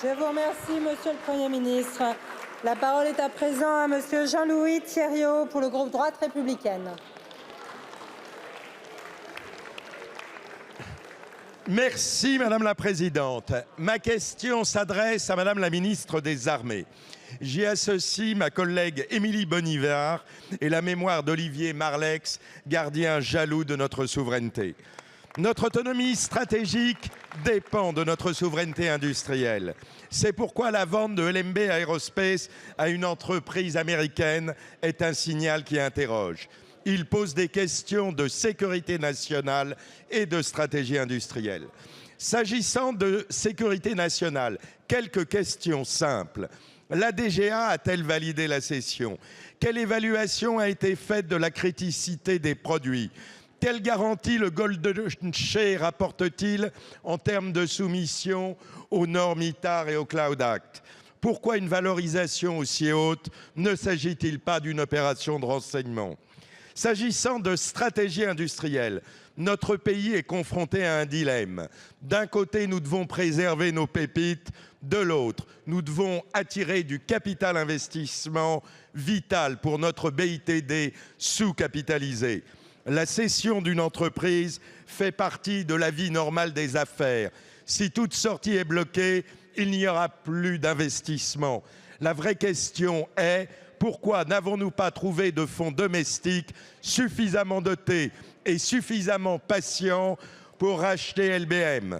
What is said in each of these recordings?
Je vous remercie, Monsieur le Premier ministre. La parole est à présent à Monsieur Jean-Louis Thériault pour le groupe Droite républicaine. Merci Madame la Présidente. Ma question s'adresse à Madame la Ministre des Armées. J'y associe ma collègue Émilie Bonnivard et la mémoire d'Olivier Marleix, gardien jaloux de notre souveraineté. Notre autonomie stratégique dépend de notre souveraineté industrielle. C'est pourquoi la vente de LMB Aerospace à une entreprise américaine est un signal qui interroge. Il pose des questions de sécurité nationale et de stratégie industrielle. S'agissant de sécurité nationale, quelques questions simples. La DGA a-t-elle validé la cession? Quelle évaluation a été faite de la criticité des produits? Quelle garantie le Golden Share apporte-t-il en termes de soumission aux normes ITAR et au Cloud Act? Pourquoi une valorisation aussi haute? Ne s'agit-il pas d'une opération de renseignement? S'agissant de stratégie industrielle, notre pays est confronté à un dilemme. D'un côté, nous devons préserver nos pépites. De l'autre, nous devons attirer du capital investissement vital pour notre BITD sous-capitalisé. La cession d'une entreprise fait partie de la vie normale des affaires. Si toute sortie est bloquée, il n'y aura plus d'investissement. La vraie question est: pourquoi n'avons-nous pas trouvé de fonds domestiques suffisamment dotés et suffisamment patients pour racheter LBM?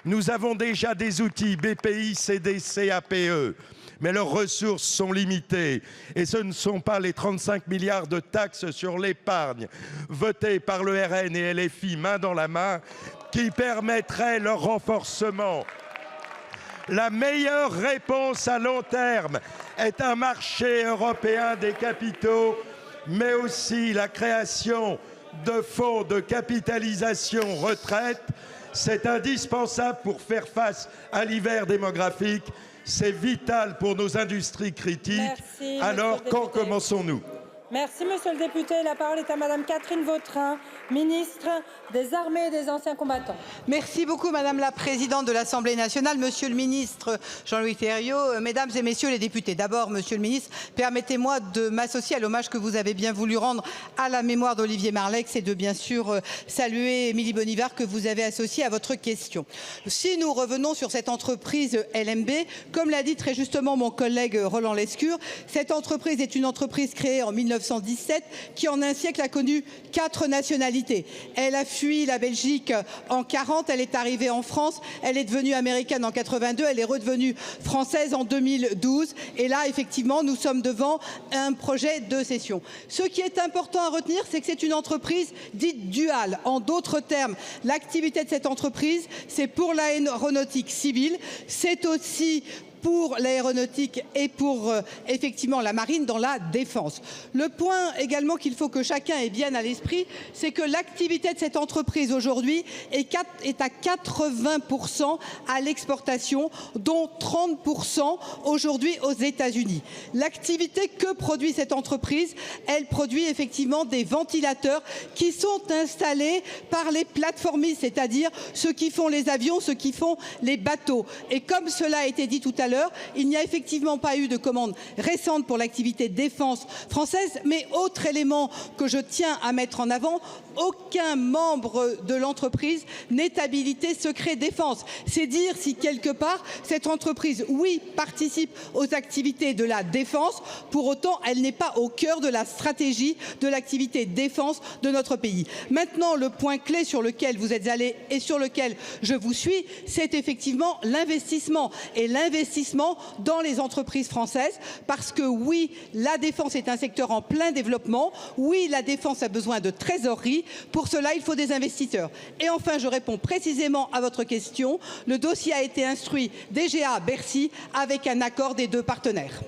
Nous avons déjà des outils BPI, CDC, APE, mais leurs ressources sont limitées. Et ce ne sont pas les 35 milliards de taxes sur l'épargne votées par le RN et LFI main dans la main qui permettraient leur renforcement. La meilleure réponse à long terme est un marché européen des capitaux, mais aussi la création de fonds de capitalisation retraite. C'est indispensable pour faire face à l'hiver démographique. C'est vital pour nos industries critiques. Merci, alors, quand commençons-nous? Merci, Monsieur le député. La parole est à Madame Catherine Vautrin, ministre des Armées et des Anciens combattants. Merci beaucoup, Madame la Présidente de l'Assemblée nationale, Monsieur le ministre Jean-Louis Thériault, Mesdames et Messieurs les députés. D'abord, Monsieur le ministre, permettez-moi de m'associer à l'hommage que vous avez bien voulu rendre à la mémoire d'Olivier Marleix et de bien sûr saluer Émilie Bonnivard que vous avez associée à votre question. Si nous revenons sur cette entreprise LMB, comme l'a dit très justement mon collègue Roland Lescure, cette entreprise est une entreprise créée en 1917 qui en un siècle a connu 4 nationalités. Elle a fui la Belgique en 40, elle est arrivée en France, elle est devenue américaine en 82, elle est redevenue française en 2012 et là effectivement nous sommes devant un projet de cession. Ce qui est important à retenir, c'est que c'est une entreprise dite duale. En d'autres termes, l'activité de cette entreprise, c'est pour l'aéronautique civile, c'est aussi pour l'aéronautique et pour effectivement la marine dans la défense. Le point également qu'il faut que chacun ait bien à l'esprit, c'est que l'activité de cette entreprise aujourd'hui est à 80% à l'exportation, dont 30% aujourd'hui aux États-Unis. L'activité que produit cette entreprise, elle produit effectivement des ventilateurs qui sont installés par les plateformistes, c'est-à-dire ceux qui font les avions, ceux qui font les bateaux. Et comme cela a été dit tout à l'heure, il n'y a effectivement pas eu de commande récente pour l'activité défense française, mais autre élément que je tiens à mettre en avant, aucun membre de l'entreprise n'est habilité secret défense. C'est dire si quelque part cette entreprise, oui, participe aux activités de la défense, pour autant elle n'est pas au cœur de la stratégie de l'activité défense de notre pays. Maintenant, le point clé sur lequel vous êtes allé et sur lequel je vous suis, c'est effectivement l'investissement et l'investissement dans les entreprises françaises, parce que oui, la défense est un secteur en plein développement, oui, la défense a besoin de trésorerie, pour cela il faut des investisseurs. Et enfin, je réponds précisément à votre question, le dossier a été instruit DGA Bercy avec un accord des 2 partenaires.